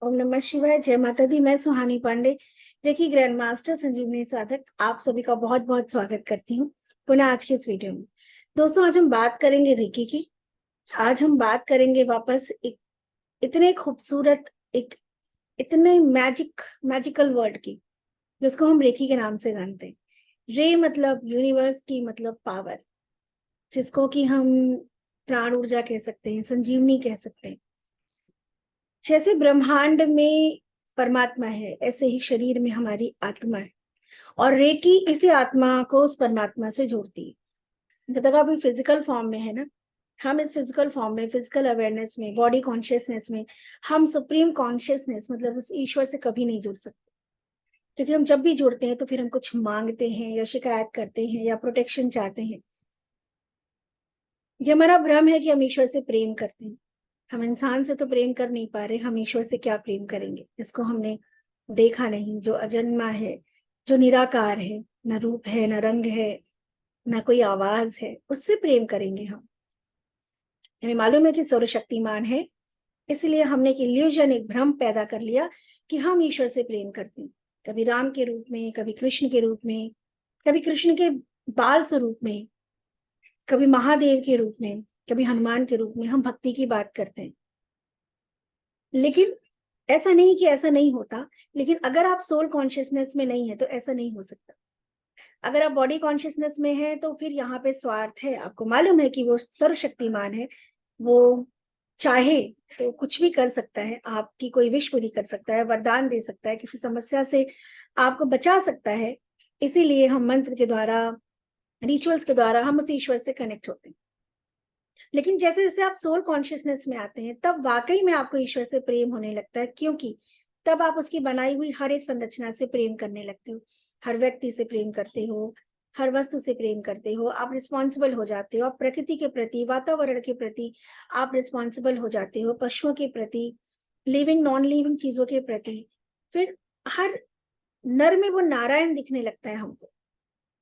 ओम नमः शिवाय। जय माता दी। मैं सुहानी पांडे, रेकी ग्रैंड मास्टर संजीवनी साधक, आप सभी का बहुत बहुत स्वागत करती हूँ पुनः आज के इस वीडियो में। दोस्तों, आज हम बात करेंगे रेकी की। आज हम बात करेंगे वापस एक इतने खूबसूरत, एक इतने मैजिकल वर्ड की, जिसको हम रेकी के नाम से जानते हैं। रे मतलब यूनिवर्स की, मतलब पावर, जिसको कि हम प्राण ऊर्जा कह सकते हैं, संजीवनी कह सकते हैं। जैसे ब्रह्मांड में परमात्मा है, ऐसे ही शरीर में हमारी आत्मा है, और रेकी इसी आत्मा को उस परमात्मा से जोड़ती है। जब तक अभी फिजिकल फॉर्म में है ना, हम इस फिजिकल फॉर्म में, फिजिकल अवेयरनेस में, बॉडी कॉन्शियसनेस में, हम सुप्रीम कॉन्शियसनेस मतलब उस ईश्वर से कभी नहीं जुड़ सकते। क्योंकि हम जब भी जुड़ते हैं तो फिर हम कुछ मांगते हैं या शिकायत करते हैं या प्रोटेक्शन चाहते हैं। ये हमारा भ्रम है कि हम ईश्वर से प्रेम करते हैं। हम इंसान से तो प्रेम कर नहीं पा रहे, हम ईश्वर से क्या प्रेम करेंगे जिसको हमने देखा नहीं, जो अजन्मा है, जो निराकार है, न रूप है, न रंग है, न कोई आवाज है, उससे प्रेम करेंगे हम। हमें मालूम है कि सर्वशक्तिमान है, इसलिए हमने एक इल्यूजन, एक भ्रम पैदा कर लिया कि हम ईश्वर से प्रेम करते हैं। कभी राम के रूप में, कभी कृष्ण के रूप में, कभी कृष्ण के बाल स्वरूप में, कभी महादेव के रूप में, कभी हनुमान के रूप में हम भक्ति की बात करते हैं। लेकिन ऐसा नहीं कि ऐसा नहीं होता, लेकिन अगर आप सोल कॉन्शियसनेस में नहीं है तो ऐसा नहीं हो सकता। अगर आप बॉडी कॉन्शियसनेस में है तो फिर यहाँ पे स्वार्थ है। आपको मालूम है कि वो सर्वशक्तिमान है, वो चाहे तो कुछ भी कर सकता है, आपकी कोई विश पूरी कर सकता है, वरदान दे सकता है, किसी समस्या से आपको बचा सकता है। इसीलिए हम मंत्र के द्वारा, रिचुअल्स के द्वारा हम उस ईश्वर से कनेक्ट होते हैं। लेकिन जैसे जैसे आप सोल कॉन्शियसनेस में आते हैं तब वाकई में आपको ईश्वर से प्रेम होने लगता है, क्योंकि तब आप उसकी बनाई हुई हर एक संरचना से प्रेम करने लगते हो, हर व्यक्ति से प्रेम करते हो, हर वस्तु से प्रेम करते हो। आप रिस्पॉन्सिबल हो जाते हो, आप प्रकृति के प्रति, वातावरण के प्रति आप रिस्पॉन्सिबल हो जाते हो, पशुओं के प्रति, लिविंग नॉन लिविंग चीजों के प्रति। फिर हर नर में वो नारायण दिखने लगता है हमको।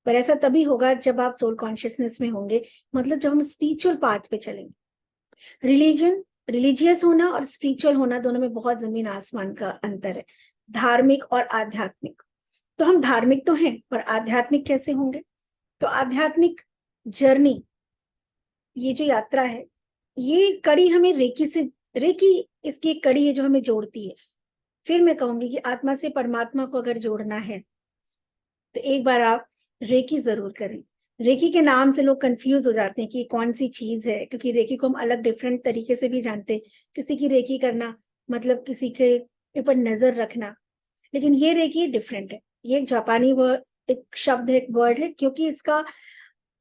पर ऐसा तभी होगा जब आप सोल कॉन्शियसनेस में होंगे, मतलब जब हम स्पिरिचुअल पाथ पे चलेंगे। रिलीजन, रिलीजियस होना और स्पिरिचुअल होना, दोनों में बहुत जमीन आसमान का अंतर है। धार्मिक और आध्यात्मिक। तो हम धार्मिक तो हैं, पर आध्यात्मिक कैसे होंगे? तो आध्यात्मिक जर्नी, ये जो यात्रा है, ये कड़ी हमें रेकी से, रेकी इसकी एक कड़ी है जो हमें जोड़ती है। फिर मैं कहूंगी कि आत्मा से परमात्मा को अगर जोड़ना है तो एक बार आप रेकी जरूर करें। रेकी के नाम से लोग कंफ्यूज हो जाते हैं कि कौन सी चीज है, क्योंकि रेकी को हम अलग डिफरेंट तरीके से भी जानते हैं। किसी की रेकी करना मतलब किसी के ऊपर नजर रखना, लेकिन ये रेकी डिफरेंट है। ये एक जापानी वर्ड, एक शब्द है, एक वर्ड है, क्योंकि इसका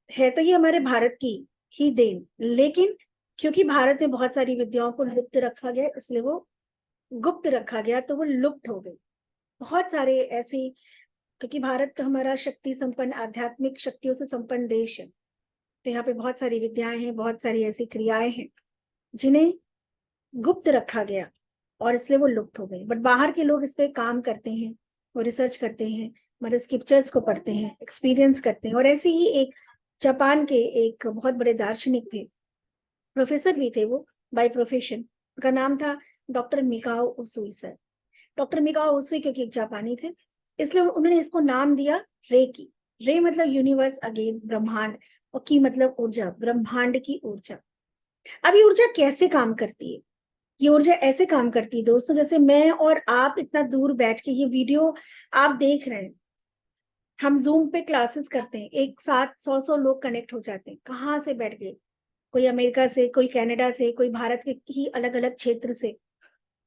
है तो ये हमारे भारत की ही देन, लेकिन क्योंकि भारत में बहुत सारी विद्याओं को लुप्त रखा गया, इसलिए वो गुप्त रखा गया, तो वो लुप्त हो गई। बहुत सारे ऐसी, क्योंकि भारत तो हमारा शक्ति संपन्न, आध्यात्मिक शक्तियों से संपन्न देश है, तो यहाँ पे बहुत सारी विद्याएं हैं, बहुत सारी ऐसी क्रियाएं हैं जिन्हें गुप्त रखा गया, और इसलिए वो लुप्त हो गई। बट बाहर के लोग इस पे काम करते हैं, वो रिसर्च करते हैं, हमारे स्क्रिप्चर्स को पढ़ते हैं, एक्सपीरियंस करते हैं। और ऐसे ही एक जापान के एक बहुत बड़े दार्शनिक थे, प्रोफेसर भी थे वो बाय प्रोफेशन, उनका नाम था doctor Mikao Usui sir. Doctor Mikao Usui क्योंकि एक जापानी थे, इसलिए उन्होंने इसको नाम दिया रे की। रे मतलब यूनिवर्स, अगेन ब्रह्मांड, और की मतलब ऊर्जा, ब्रह्मांड की ऊर्जा। अब ये ऊर्जा कैसे काम करती है? ये ऊर्जा ऐसे काम करती है दोस्तों, जैसे मैं और आप इतना दूर बैठ के ये वीडियो आप देख रहे हैं। हम जूम पे क्लासेस करते हैं, एक साथ 100 लोग कनेक्ट हो जाते हैं, कहाँ से बैठ गए, कोई अमेरिका से, कोई कनाडा से, कोई भारत के ही अलग अलग क्षेत्र से,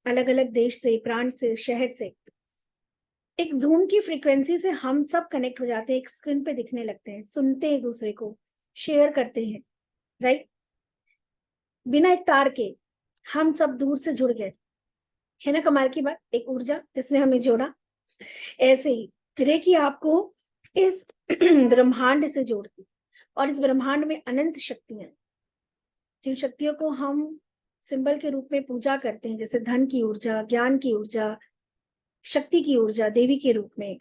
अलग अलग देश से, प्रांत से, शहर से। एक जूम की फ्रीक्वेंसी से हम सब कनेक्ट हो जाते हैं, एक स्क्रीन पे दिखने लगते हैं, सुनते हैं एक दूसरे को, शेयर करते हैं, राइट? बिना एक तार के हम सब दूर से जुड़ गए। है ना कमाल की बात, एक ऊर्जा जिसने हमें जोड़ा। ऐसे ही रेकी आपको इस ब्रह्मांड से जोड़ती, और इस ब्रह्मांड में अनंत शक्तियां, जिन शक्तियों को हम सिंबल के रूप में पूजा करते हैं, जैसे धन की ऊर्जा, ज्ञान की ऊर्जा, शक्ति की ऊर्जा देवी के रूप में,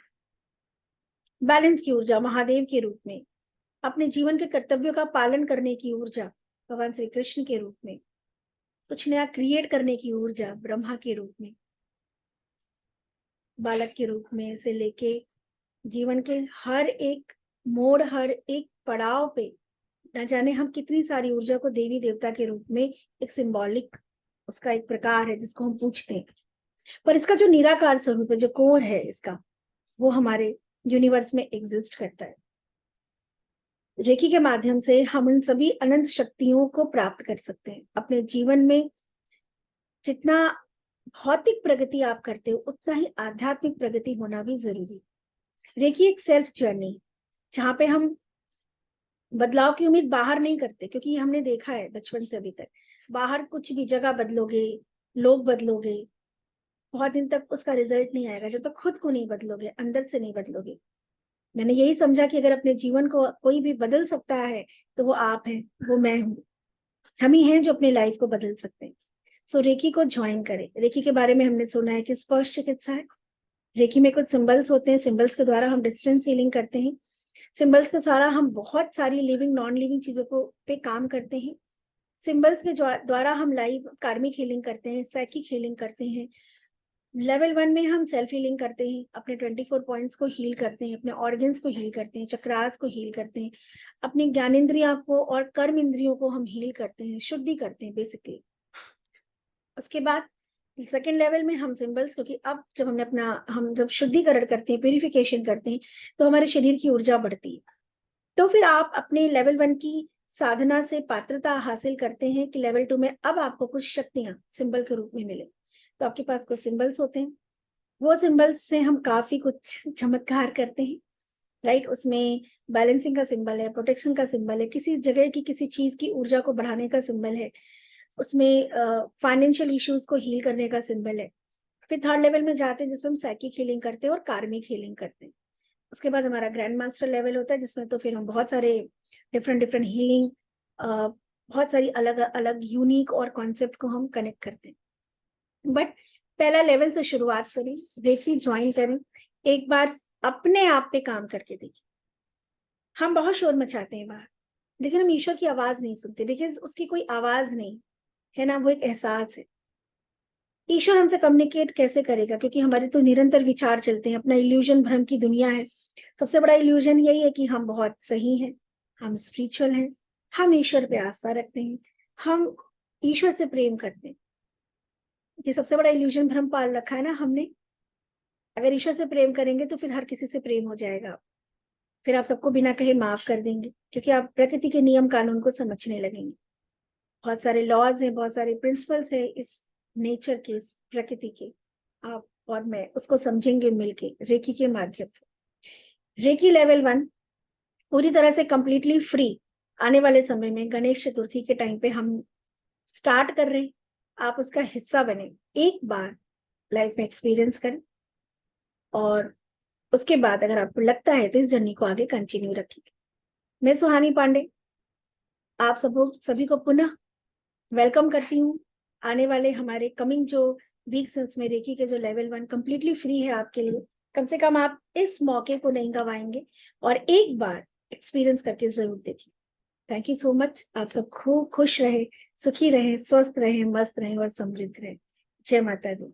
बैलेंस की ऊर्जा महादेव के रूप में, अपने जीवन के कर्तव्यों का पालन करने की ऊर्जा भगवान श्री कृष्ण के रूप में, कुछ नया क्रिएट करने की ऊर्जा ब्रह्मा के रूप में, बालक के रूप में से लेके जीवन के हर एक मोड़, हर एक पड़ाव पे न जाने हम कितनी सारी ऊर्जा को देवी देवता के रूप में एक सिंबॉलिक उसका एक प्रकार है जिसको हम पूछते हैं। पर इसका जो निराकार स्वरूप है, जो कोर है इसका, वो हमारे यूनिवर्स में एग्जिस्ट करता है। रेकी के माध्यम से हम उन सभी अनंत शक्तियों को प्राप्त कर सकते हैं। अपने जीवन में जितना भौतिक प्रगति आप करते हो उतना ही आध्यात्मिक प्रगति होना भी जरूरी। रेकी एक सेल्फ जर्नी जहाँ पे हम बदलाव की उम्मीद बाहर नहीं करते, क्योंकि हमने देखा है बचपन से अभी तक, बाहर कुछ भी जगह बदलोगे, लोग बदलोगे, बहुत दिन तक उसका रिजल्ट नहीं आएगा जब तक खुद को नहीं बदलोगे, अंदर से नहीं बदलोगे। मैंने यही समझा कि अगर अपने जीवन को कोई भी बदल सकता है तो वो आप हैं, वो मैं हूँ, हम ही हैं जो अपनी लाइफ को बदल सकते हैं। सो रेकी को ज्वाइन करें। रेकी के बारे में हमने सुना है कि स्पर्श चिकित्सा है। रेकी में कुछ सिंबल्स होते हैं, सिंबल्स के द्वारा हम डिस्टेंस हीलिंग करते हैं। सिंबल्स के सारा हम बहुत सारी लिविंग नॉन लिविंग चीजों को पे काम करते हैं। सिंबल्स के द्वारा हम लाइव कार्मिक हीलिंग करते हैं, साइकिक हीलिंग करते हैं। लेवल 1 में हम सेल्फ हीलिंग करते हैं, अपने 24 पॉइंट्स को हील करते हैं, अपने ऑर्गन्स को हील करते हैं, चक्रास को हील करते हैं, अपनी ज्ञानेंद्रियों को और कर्म इंद्रियों को हम हील करते हैं, शुद्धि करते हैं बेसिकली। उसके बाद सेकेंड लेवल में हम सिंबल्स, क्योंकि अब जब हम जब शुद्धिकरण करते हैं, प्यूरिफिकेशन करते हैं, तो हमारे शरीर की ऊर्जा बढ़ती है। तो फिर आप अपने लेवल 1 की साधना से पात्रता हासिल करते हैं कि लेवल 2 में अब आपको कुछ शक्तियां सिंबल के रूप में मिले। तो आपके पास कुछ सिंबल्स होते हैं, वो सिंबल्स से हम काफी कुछ चमत्कार करते हैं, राइट। उसमें बैलेंसिंग का सिंबल है, प्रोटेक्शन का सिंबल है, किसी जगह की किसी चीज की ऊर्जा को बढ़ाने का सिंबल है, उसमें फाइनेंशियल इश्यूज को हील करने का सिंबल है। फिर थर्ड लेवल में जाते हैं जिसमें हम साइकिक हीलिंग करते हैं और कार्मिक हीलिंग करते हैं। उसके बाद हमारा ग्रैंड मास्टर लेवल होता है जिसमें तो फिर हम बहुत सारे डिफरेंट हीलिंग, बहुत सारी अलग अलग यूनिक और कॉन्सेप्ट को हम कनेक्ट करते हैं। बट पहला लेवल से शुरुआत करें, रेकी ज्वाइन करें, एक बार अपने आप पे काम करके देखिए। हम बहुत शोर मचाते हैं बाहर, लेकिन हम ईश्वर की आवाज नहीं सुनते, बिकॉज उसकी कोई आवाज नहीं है ना, वो एक एहसास है। ईश्वर हमसे कम्युनिकेट कैसे करेगा, क्योंकि हमारे तो निरंतर विचार चलते हैं, अपना इल्यूजन, भ्रम की दुनिया है। सबसे बड़ा इल्यूजन यही है कि हम बहुत सही हैं, हम स्पिरिचुअल हैं, हम ईश्वर पे आस्था रखते हैं, हम ईश्वर से प्रेम करते हैं। ये सबसे बड़ा इल्यूजन भ्रम पाल रखा है ना हमने। अगर ईश्वर से प्रेम करेंगे तो फिर हर किसी से प्रेम हो जाएगा, फिर आप सबको बिना कहे माफ कर देंगे, क्योंकि आप प्रकृति के नियम कानून को समझने लगेंगे। बहुत सारे लॉज हैं, बहुत सारे प्रिंसिपल्स हैं इस नेचर के, इस प्रकृति के, आप और मैं उसको समझेंगे मिलके रेकी के माध्यम से। रेकी लेवल 1 पूरी तरह से कंप्लीटली फ्री आने वाले समय में गणेश चतुर्थी के टाइम पे हम स्टार्ट कर रहे हैं। आप उसका हिस्सा बने, एक बार लाइफ में एक्सपीरियंस करें, और उसके बाद अगर आपको लगता है तो इस जर्नी को आगे कंटिन्यू रखिए। मैं सुहानी पांडे आप सभी को पुनः वेलकम करती हूँ। आने वाले हमारे कमिंग जो वीक्स हैं उसमें रेकी के जो लेवल 1 कंप्लीटली फ्री है आपके लिए। कम से कम आप इस मौके को नहीं गवाएंगे और एक बार एक्सपीरियंस करके जरूर देखिए। Thank you so much. आप सब खूब खुश रहे, सुखी रहे, स्वस्थ रहे, मस्त रहे और समृद्ध रहे। जय माता दी।